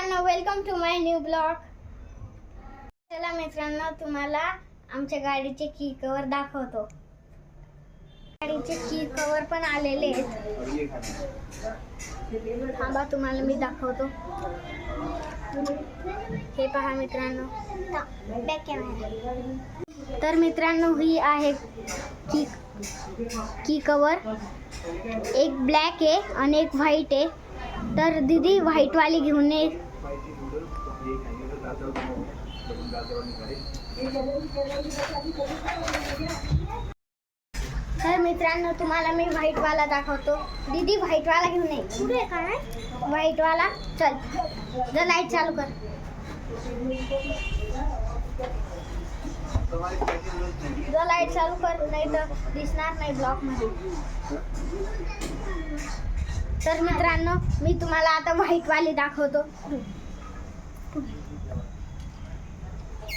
मित्रांनो, welcome to my new blog. चला मित्रांनो, तुम्हाला आमच्या गाडीचे की कवर दाखवतो. गाडीचे की कवर पण आलेले आहेत. थांबा, तुम्हाला मी दाखवतो. हे पहा मित्रांनो, बॅक कॅमेरा. तर मित्रांनो, ही आहे की कवर. एक ब्लॅक आहे आणि एक व्हाईट आहे. तर दीदी व्हाईट वाली घेऊन ये. तर मित्रांनो, तुम्हाला मी व्हाईट वाला दाखवतो. दीदी व्हाईट वाला घेऊन ये. कुठे काय व्हाईट वाला? चल, जर लाईट चालू कर. जर लाईट चालू कर, नाही तर दिसणार नाही ब्लॉक मध्ये. तर मित्रांनो, मी तुम्हाला आता व्हाईट वाली दाखवतो.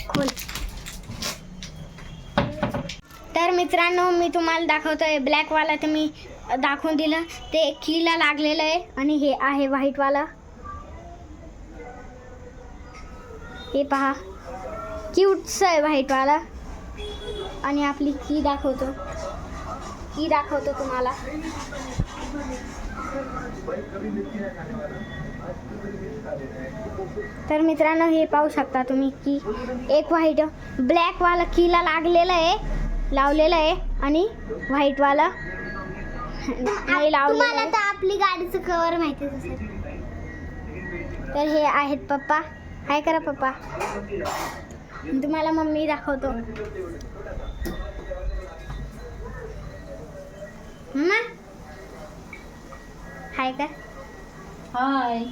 खोल. तर मित्रांनो, मी तुम्हाला दाखवतोय ब्लॅक वाला. तर मी दाखवून दिलं, ते कीला लागलेलं आहे. आणि हे आहे व्हाईट वाला. हे पहा, क्यूटच आहे व्हाईट वाला. आणि आपली की दाखवतो तुम्हाला. तर मित्रांनो, हे पाहू शकता तुम्ही की एक व्हाईट ब्लॅक वाला कीला लावलेला आहे आणि व्हाईट वाला नाही लावलेला. तुम्हाला तर आपली गाडीचं कवर माहिती असेल. तर हे आहेत पप्पा. हाय करा पप्पा. तुम्हाला मम्मी दाखवतो. मम्मा हाय का? हाय.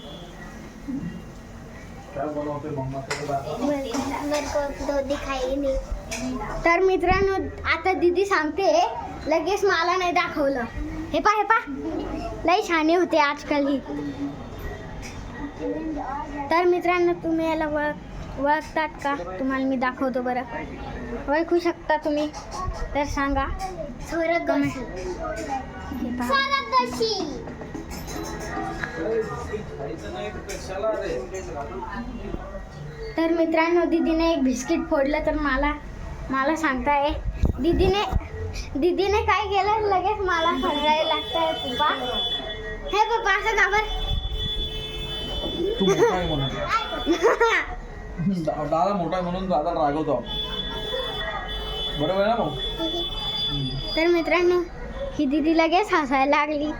तर मित्रांनो, आता दीदी सांगते, लगेच मला नाही दाखवलं. हे पा लई छान होते आजकाल ही. तर मित्रांनो, तुम्ही याला ओळखतात का? तुम्हाला मी दाखवतो बरं. ओळखू शकता तुम्ही तर सांगा. तर मित्रांनो, दीदीने एक बिस्किट फोडलं. तर मला सांगताय, दीदीने काय केलं, लगेच मला सांगायला लागतंय पप्पा. हे पप्पा, असं का बरं? दादा मोठा म्हणून दादा रागवतो. बरोबर आहे ना मग? तर मित्रांनो, ही दीदी लगेच हसायला लागली.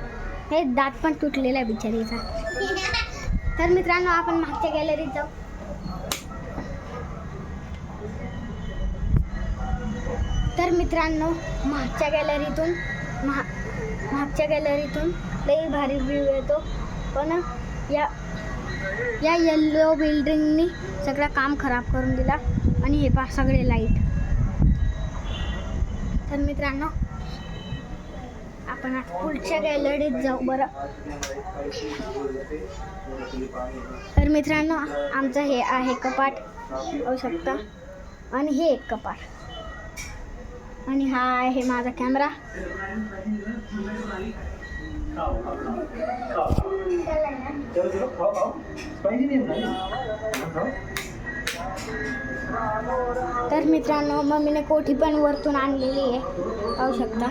हे दात पण तुटलेला बिचारीचा. तर मित्रांनो, आपण मागच्या गॅलरीत जाऊ. तर मित्रांनो, मागच्या गॅलरीतून लई भारी व्ह्यू येतो. पण या येल्लो बिल्डिंगनी सगळं काम खराब करून दिला. आणि हे पहा सगळे लाईट. तर मित्रांनो, आपण आता पुढच्या गॅलरीत जाऊ बरं. तर मित्रांनो, आमचं हे आहे कपाट, पाहू शकता. आणि हे एक कपाट. आणि हा आहे माझा कॅमेरा. तर मित्रांनो, मम्मीने कोठी पण वरतून आणलेली आहे, पाहू शकता.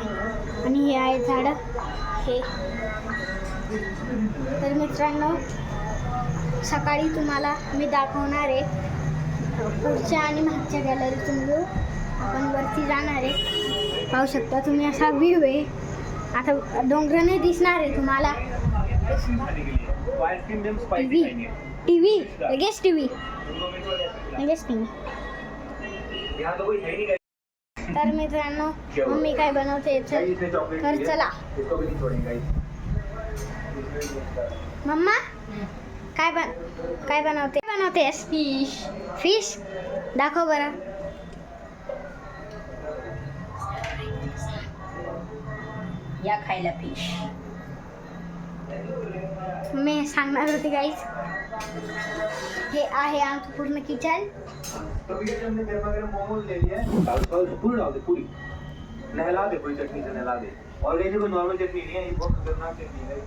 आणि हे आहे झाडं हे. तर मित्रांनो, सकाळी तुम्हाला मी दाखवणार आहे. पुढच्या आणि मागच्या गॅलरीतून व्ह्यू आपण वरती जाणार आहे. पाहू शकता तुम्ही, असा व्ह्यू आहे. आता डोंगर नाही दिसणार आहे तुम्हाला. टीव्ही लगेच टीव्ही. तर मित्रांनो, मम्मी काय बनवते तर चला. मम्मा काय बनवतेस? फिश दाखव बरं. या खायला फिश. मी सांगणार होती गाईस. हे आहे आमचं पूर्ण किचन.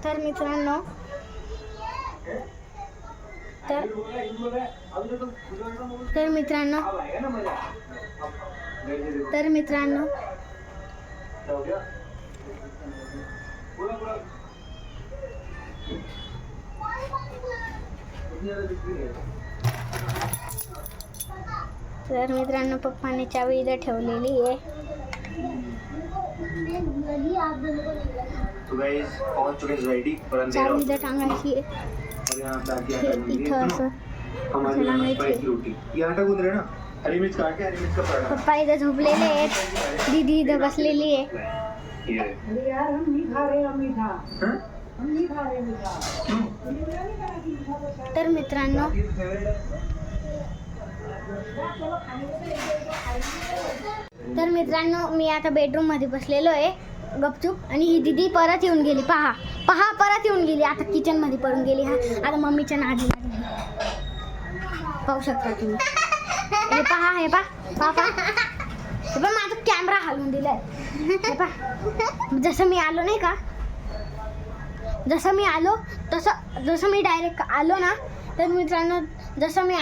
तर मित्रांनो, तर मित्रांनो पप्पाने चावी इथं ठेवलेली आहे. तो गाइस पहुंच चुके हैं सोसाइटी और अंधेरा चावी हो इथं टांगायची आहे. और यहाँ पे आके आटा गूंद इथं असं हमारी असं यहाँ लागायची स्पाइसी आहे. रोटी ये आटा गूंद रहे हैं ना हरी मिर्च काट के हरी मिर्च का पराठा पप्पा इथं झोपलेले आहेत. दीदी इथं बसलेली आहे. ये हाँ? तर मित्रांनो मी आता बेडरूम मध्ये बसलेलो आहे गपचूप आणि ही दीदी परत येऊन गेली. पहा परत येऊन गेली. आता किचन मध्ये पडून गेली. आता मम्मीच्या नादी लागली. पाहू शकता तुम्ही. हे पहा माझा कॅमेरा हलवून दिलाय. हे पहा जसं मी आलो नाही का, जसं मी डायरेक्ट आलो ना, तर मित्रांनो जसं मी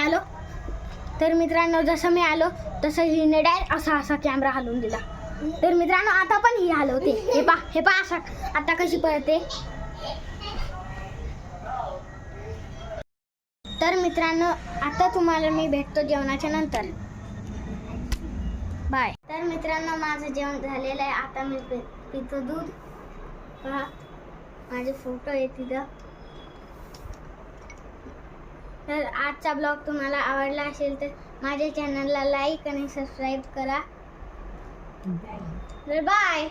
आलो तसं हिने डायरेक्ट असा कॅमेरा हलवून दिला. तर मित्रांनो आता पण ही हलवते. हे पहा असं आता कशी पळते. तर मित्रांनो आता तुम्हाला मी भेटतो जेवणाच्या नंतर. बाय. तर मित्रांनो माझं जेवण झालेलं आहे. आता मी पितो दूध. पहा माझे फोटो आहे तिथं. तर आजचा ब्लॉग तुम्हाला आवडला असेल तर माझ्या चॅनलला लाईक आणि सबस्क्राईब करा. बाय.